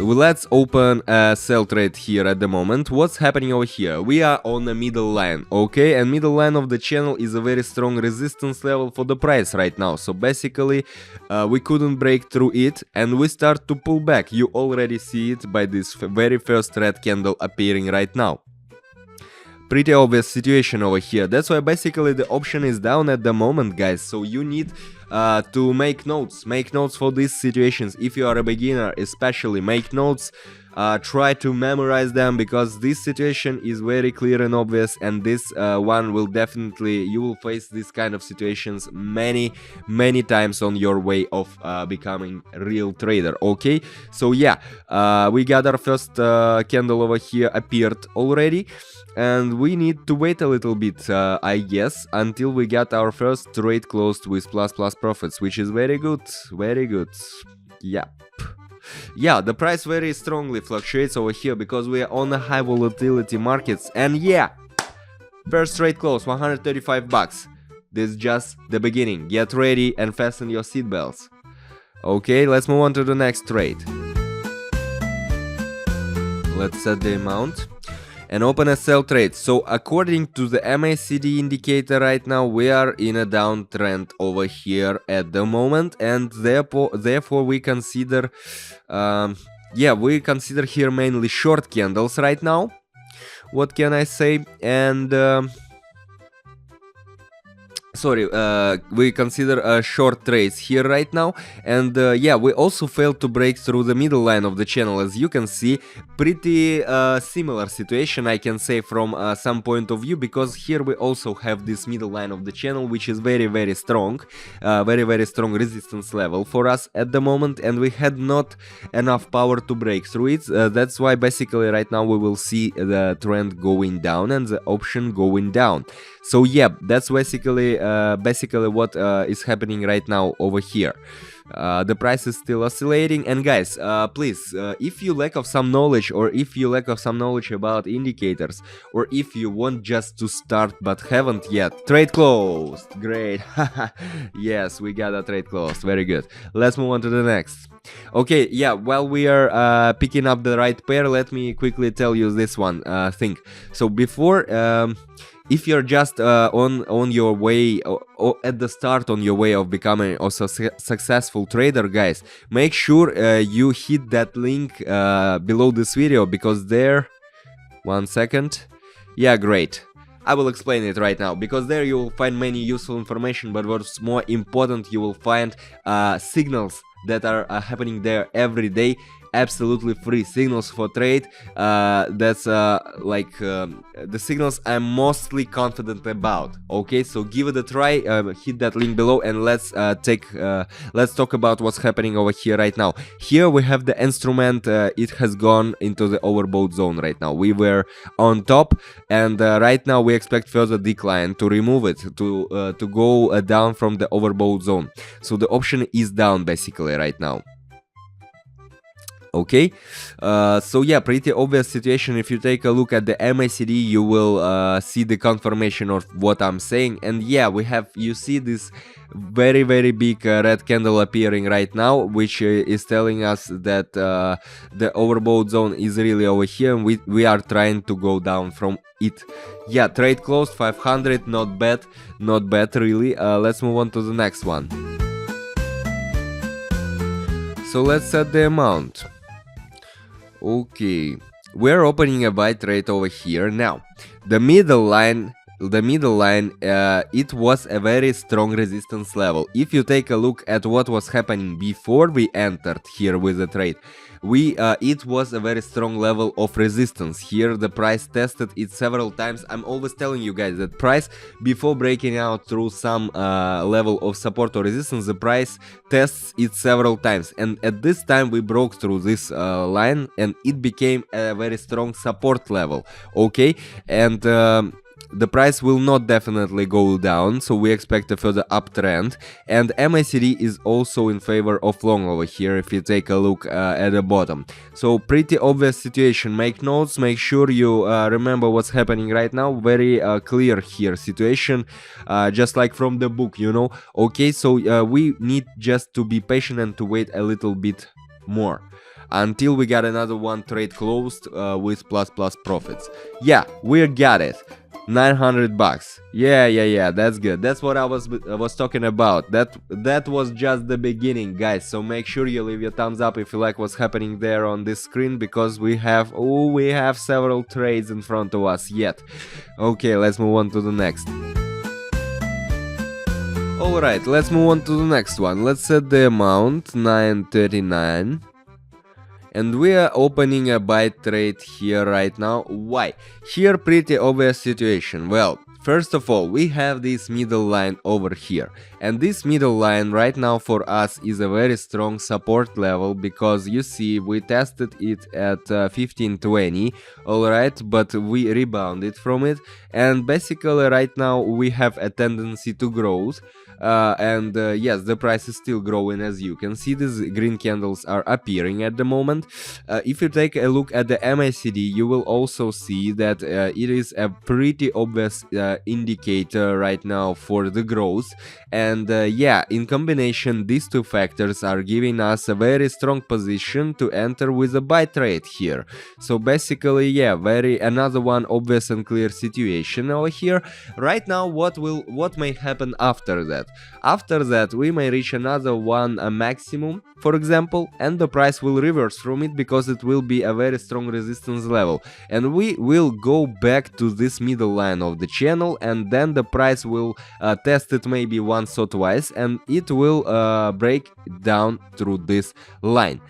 let's open a sell trade here at the moment. What's happening over here? We are on the middle line, okay, and middle line of the channel is a very strong resistance level for the price right now. So basically we couldn't break through it and we start to pull back. You already see it by this very first red candle appearing right now. Pretty obvious situation over here. That's why basically the option is down at the moment, guys. So you need to make notes for these situations. If you are a beginner, especially make notes. Try to memorize them, because this situation is very clear and obvious, and this one will definitely, you will face this kind of situations many times on your way of becoming a real trader. Okay, so yeah, we got our first candle over here appeared already, and we need to wait a little bit, I guess, until we get our first trade closed with plus profits, which is very good, yeah. Yeah, the price very strongly fluctuates over here because we are on a high volatility markets, and yeah, first trade close, 135 bucks. This is just the beginning. Get ready and fasten your seatbelts. Okay, let's move on to the next trade. Let's set the amount and open a sell trade. So according to the MACD indicator right now, we are in a downtrend over here at the moment, and therefore we consider we consider here mainly short candles right now. What can I say? And we consider short trades here right now, and yeah, we also failed to break through the middle line of the channel. As you can see, pretty similar situation, I can say, from some point of view, because here we also have this middle line of the channel, which is very strong, very strong resistance level for us at the moment, and we had not enough power to break through it. That's why basically right now we will see the trend going down and the option going down. So yeah, that's basically what is happening right now over here. The price is still oscillating, and guys, please, if you lack of some knowledge, or if you lack of some knowledge about indicators, or if you want just to start but haven't yet, trade closed, great. Yes, we got a trade closed, very good. Let's move on to the next. Okay, yeah, while we are picking up the right pair, let me quickly tell you this one thing. So before, if you're just on your way, or at the start on your way of becoming also successful trader, guys, make sure you hit that link below this video, because there, 1 second, yeah, great, I will explain it right now, because there you will find many useful information, but what's more important, you will find signals that are happening there every day, absolutely free signals for trade. That's like the signals I'm mostly confident about. Okay, so give it a try, hit that link below, and let's talk about what's happening over here right now. Here we have the instrument, it has gone into the overbought zone right now. We were on top, and right now we expect further decline to remove it, to go down from the overbought zone. So the option is down basically right now. Okay, so yeah, pretty obvious situation. If you take a look at the MACD, you will see the confirmation of what I'm saying. And yeah, you see this very big red candle appearing right now, which is telling us that the overbought zone is really over here, and we are trying to go down from it. Yeah, trade closed, 500, not bad really. Let's move on to the next one. So let's set the amount. Okay, we're opening a buy trade over here. Now, the middle line, it was a very strong resistance level. If you take a look at what was happening before we entered here with the trade, it was a very strong level of resistance. Here the price tested it several times. I'm always telling you guys that price, before breaking out through some level of support or resistance, the price tests it several times, and at this time we broke through this line, and it became a very strong support level. Okay, and the price will not definitely go down, so we expect a further uptrend, and MACD is also in favor of long over here if you take a look at the bottom. So pretty obvious situation. Make notes, make sure you remember what's happening right now. Very clear here situation, just like from the book, you know. Okay, so we need just to be patient and to wait a little bit more. until we got another one trade closed with plus profits. Yeah, we got it. 900 bucks. Yeah, that's good. That's what I was talking about. That was just the beginning, guys. So make sure you leave your thumbs up if you like what's happening there on this screen, because we have several trades in front of us yet. Okay, let's move on to the next. Alright, let's move on to the next one. Let's set the amount 939. And we are opening a buy trade here right now. Why? Here pretty obvious situation. Well, first of all, we have this middle line over here. And this middle line right now for us is a very strong support level, because you see we tested it at 1520, alright, but we rebounded from it. And basically right now we have a tendency to growth. Yes, the price is still growing. As you can see, these green candles are appearing at the moment. If you take a look at the MACD, you will also see that it is a pretty obvious indicator right now for the growth. And yeah, in combination, these two factors are giving us a very strong position to enter with a buy trade here. So basically, yeah, another one obvious and clear situation over here. Right now, what may happen after that? After that, we may reach another one, a maximum, for example, and the price will reverse from it, because it will be a very strong resistance level. And we will go back to this middle line of the channel, and then the price will test it maybe once or twice, and it will break down through this line.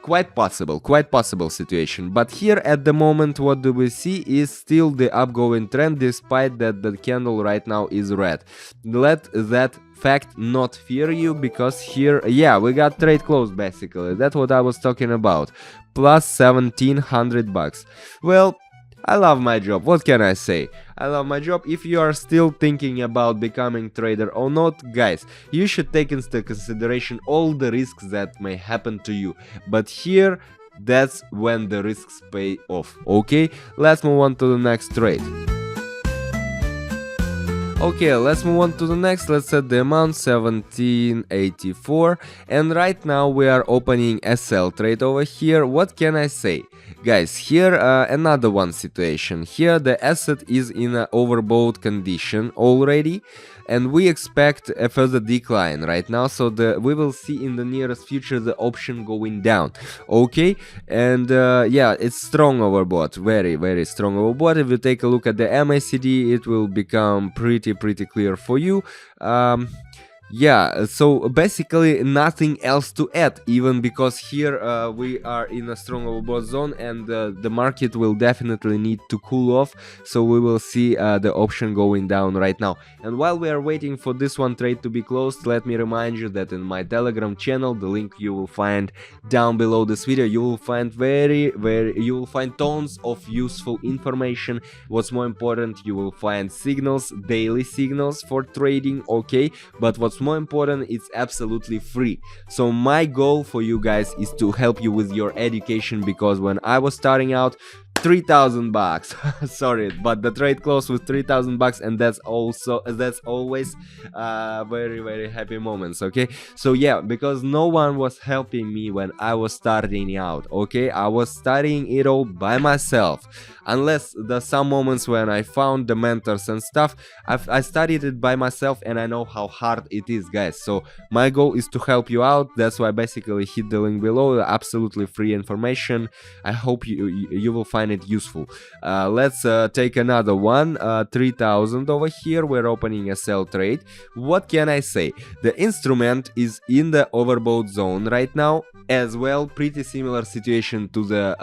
Quite possible situation. But here at the moment, what do we see is still the upgoing trend, despite that the candle right now is red. Let that fact not fear you, because here, yeah, we got trade closed basically. That's what I was talking about. Plus 1700 bucks. Well, I love my job. What can I say? I love my job. If you are still thinking about becoming trader or not, guys, you should take into consideration all the risks that may happen to you. But here, that's when the risks pay off. Okay, let's move on to the next trade. Okay, let's move on to the next. Let's set the amount 1784, and right now we are opening a sell trade over here. What can I say? Guys, here another one situation. Here the asset is in an overbought condition already, and we expect a further decline right now, so we will see in the nearest future the option going down. Okay, and yeah, it's strong overbought, very strong overbought. If you take a look at the MACD, it will become pretty clear for you. Yeah, so basically nothing else to add, even because here we are in a strong overbought zone, and the market will definitely need to cool off, so we will see the option going down right now. And while we are waiting for this one trade to be closed, let me remind you that in my Telegram channel, the link you will find down below this video, you will find you will find tons of useful information. What's more important, you will find signals, daily signals for trading, okay, but what's more important, it's absolutely free. So my goal for you guys is to help you with your education, because when I was starting out, 3,000 bucks sorry, but the trade closed with 3,000 bucks, and that's always very happy moments. Okay, so yeah, because no one was helping me when I was starting out. Okay, I was studying it all by myself, unless there's some moments when I found the mentors and stuff. I studied it by myself, and I know how hard it is, guys. So my goal is to help you out. That's why basically hit the link below, absolutely free information. I hope you will find it useful. Let's take another one, 3,000 over here. We're opening a sell trade. What can I say? The instrument is in the overbought zone right now as well. Pretty similar situation to the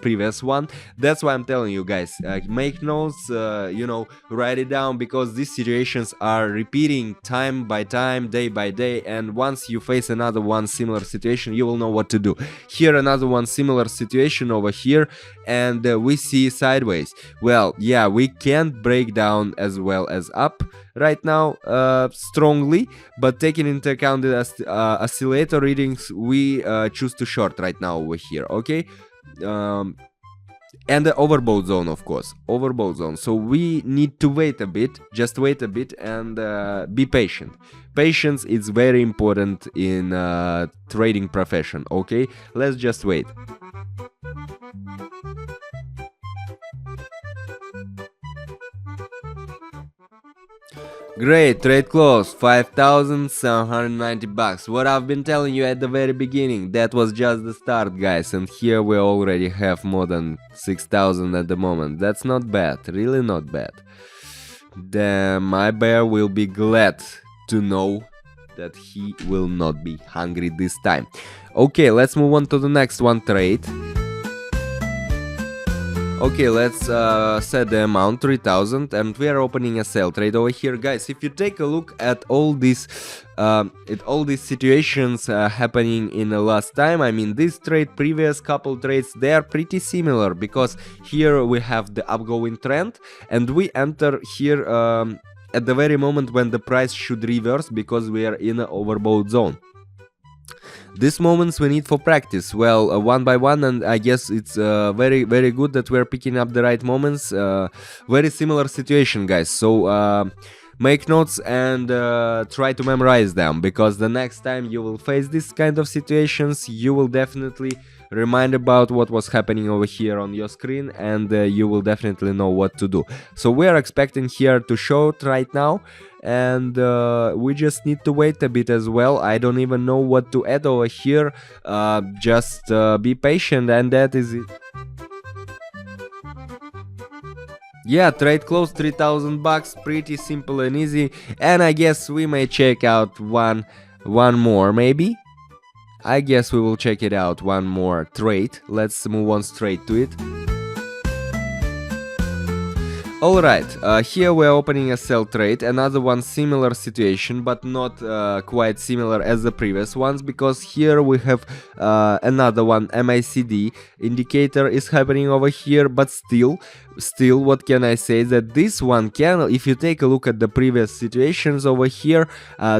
previous one. That's why I'm telling you guys, make notes, you know, write it down, because these situations are repeating time by time, day by day, and once you face another one similar situation, you will know what to do. Here another one similar situation over here, and we see sideways. Well, yeah, we can't break down as well as up right now strongly, but taking into account the oscillator readings, we choose to short right now over here. Okay, And the overbought zone, of course, overbought zone. So we need to wait a bit, just wait a bit, and be patient. Patience is very important in trading profession. Okay, let's just wait. Great, trade close, 5,790 bucks. What I've been telling you at the very beginning, that was just the start, guys, and here we already have more than 6,000 at the moment. That's not bad, really not bad. My bear will be glad to know that he will not be hungry this time. Okay, let's move on to the next one trade. Okay, let's set the amount 3,000, and we are opening a sell trade over here, guys. If you take a look at all these situations happening in the last time, I mean this trade, previous couple trades, they are pretty similar, because here we have the upgoing trend, and we enter here at the very moment when the price should reverse, because we are in an overbought zone. These moments we need for practice, well, one by one, and I guess it's very good that we're picking up the right moments. Very similar situation, guys, so make notes and try to memorize them, because the next time you will face this kind of situations, you will definitely remind about what was happening over here on your screen, and you will definitely know what to do. So we are expecting here to short right now, and we just need to wait a bit as well. I don't even know what to add over here. Just be patient, and that is it. Yeah, trade close, 3,000 bucks, pretty simple and easy, and I guess we may check out one more, maybe. I guess we will check it out, one more trade. Let's move on straight to it. Alright, here we're opening a sell trade, another one similar situation, but not quite similar as the previous ones, because here we have another one, MACD indicator is happening over here, but still, what can I say, that this one candle, if you take a look at the previous situations over here,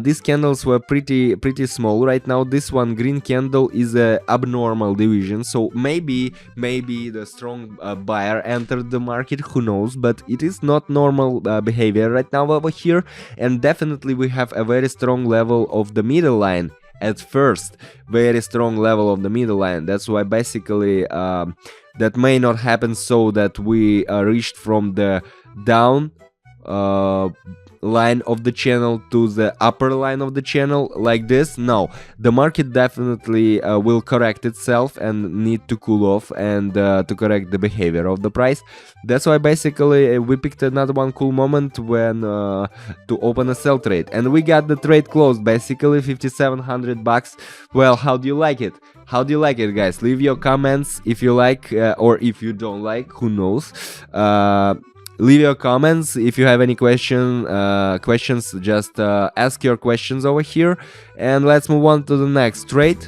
these candles were pretty small. Right now this one green candle is a abnormal division, so maybe the strong buyer entered the market, who knows, but it is not normal behavior right now over here, and definitely we have a very strong level of the middle line. At first, very strong level of the middle line. That's why basically that may not happen, so that we reached from the down line of the channel to the upper line of the channel like this. No, the market definitely will correct itself and need to cool off and to correct the behavior of the price. That's why basically we picked another one cool moment when to open a sell trade, and we got the trade closed, basically 5,700 bucks. Well, how do you like it? How do you like it, guys? Leave your comments if you like, or if you don't like, who knows. Leave your comments if you have any questions. Just ask your questions over here, and let's move on to the next trade.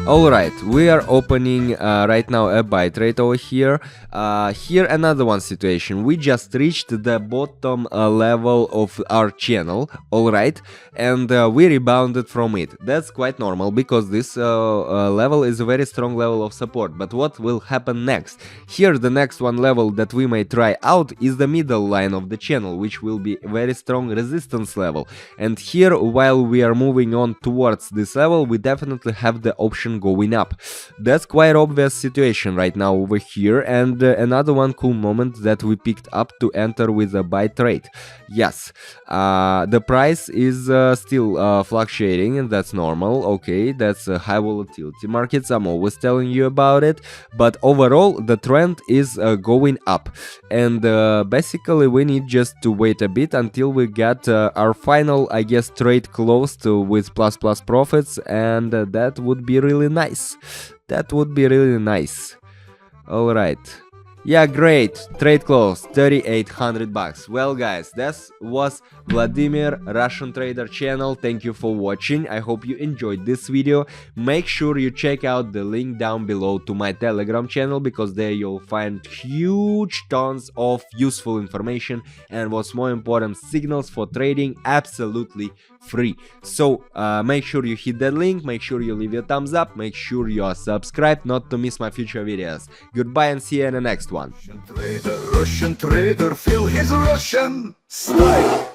Alright, we are opening right now a buy trade over here. Here another one situation. We just reached the bottom level of our channel, alright, and we rebounded from it. That's quite normal, because this level is a very strong level of support. But what will happen next? Here the next one level that we may try out is the middle line of the channel, which will be a very strong resistance level. And here, while we are moving on towards this level, we definitely have the option going up. That's quite obvious situation right now over here, and another one cool moment that we picked up to enter with a buy trade. Yes, the price is still fluctuating, and that's normal. Okay, that's high volatility markets, I'm always telling you about it, but overall the trend is going up, and basically we need just to wait a bit until we get our final, I guess, trade closed with plus profits, and that would be really nice. That would be really nice. Alright, Yeah, great. Trade close, 3,800 bucks. Well, guys, this was Vladimir, Russian Trader channel. Thank you for watching. I hope you enjoyed this video. Make sure you check out the link down below to my Telegram channel, because there you'll find huge tons of useful information and, what's more important, signals for trading absolutely free. So make sure you hit that link, make sure you leave your thumbs up, make sure you are subscribed not to miss my future videos. Goodbye and see you in the next one. Russian trader, feel his Russian style.